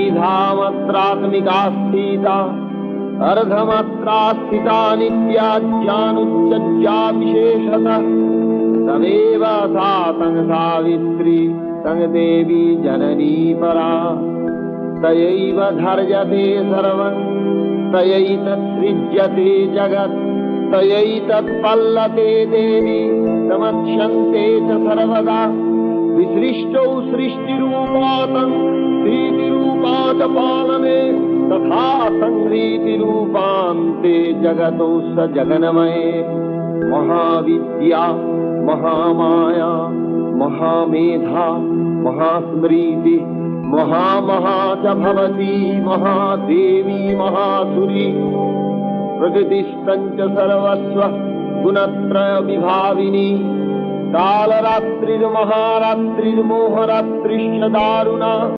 द्विधामात्रात्मिका स्थिता अर्धमात्रा स्थिता नित्या ज्ञानुच्चज्जा विशेषतः तदेव सा तं सावित्री तं देवी जननी परा तयैव धर्यते सर्वं तयैतत्सृज्यते जगत् तयैतत्पल्लते देवी समक्ष्यन्ते च सर्वदा विसृष्टौ सृष्टिरूपातं स्थितिरूपा च पालने तथा संहृतिरूपान्ते जगतो स जगन्मये महाविद्या महामाया महामेधा महास्मृति महामहा च भवती महादेवी महासुरी प्रकृतिस्तञ्च सर्वस्व गुणत्रय विभाविनी कालरात्रिर्महारात्रिर्मोहरात्रिश्च दारुणा